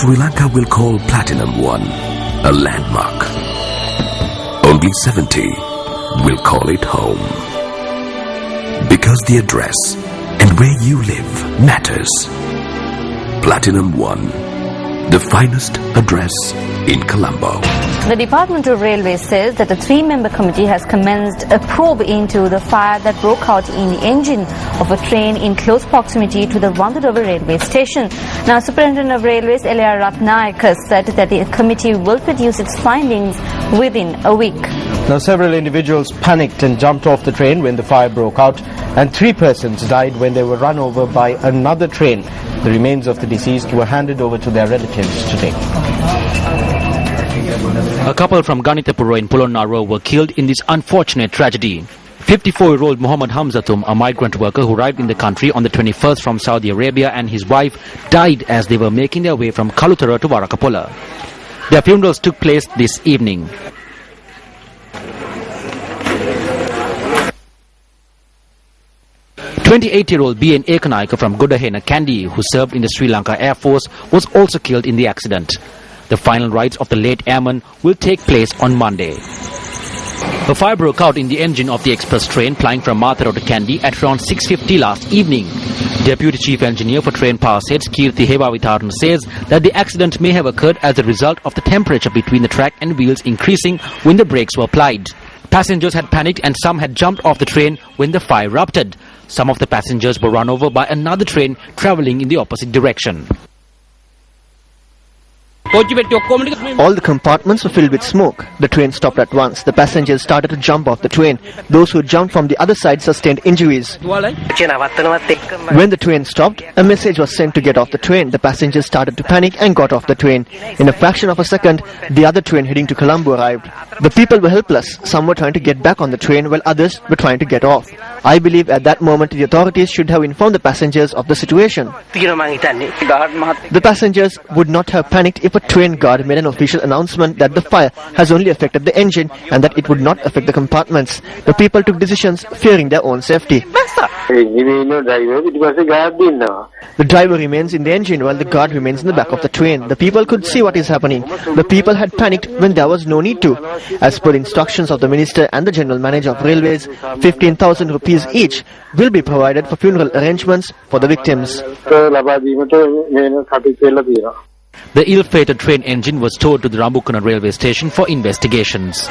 Sri Lanka will call Platinum 1 a landmark. Only 70 will call it home. Because the address and where you live matters. Platinum 1, the finest address in Colombo. The Department of Railways says that a 3-member committee has commenced a probe into the fire that broke out in the engine of a train in close proximity to the Wadurawa railway station. Now, Superintendent of Railways Elia Ratnayaka said that the committee will produce its findings within a week. Now, several individuals panicked and jumped off the train when the fire broke out, and 3 persons died when they were run over by another train. The remains of the deceased were handed over to their relatives today. A couple from Ganitapura in Polonnaruwa were killed in this unfortunate tragedy. 54-year-old Muhammad Hamzatum, a migrant worker who arrived in the country on the 21st from Saudi Arabia, and his wife died as they were making their way from Kalutara to Varakapola. Their funerals took place this evening. "28-year-old B.N. Ekanayaka from Godahena, Kandy, who served in the Sri Lanka Air Force, was also killed in the accident. The final rites of the late airman will take place on Monday. A fire broke out in the engine of the express train plying from Mathura to Kandy at around 6:50 last evening. Deputy Chief Engineer for Train Power Sets Kirti Hevavitharan says that the accident may have occurred as a result of the temperature between the track and wheels increasing when the brakes were applied. Passengers had panicked and some had jumped off the train when the fire erupted. Some of the passengers were run over by another train travelling in the opposite direction. All the compartments were filled with smoke. The train stopped at once. The passengers started to jump off the train. Those who jumped from the other side sustained injuries. When the train stopped, a message was sent to get off the train. The passengers started to panic and got off the train. In a fraction of a second, the other train heading to Colombo arrived. The people were helpless. Some were trying to get back on the train while others were trying to get off. I believe at that moment the authorities should have informed the passengers of the situation. The passengers would not have panicked if a train guard made an official announcement that the fire has only affected the engine and that it would not affect the compartments. The people took decisions fearing their own safety. The driver remains in the engine while the guard remains in the back of the train. The people could see what is happening. The people had panicked when there was no need to. As per instructions of the Minister and the General Manager of Railways, 15,000 rupees each will be provided for funeral arrangements for the victims. The ill-fated train engine was towed to the Rambukana railway station for investigations.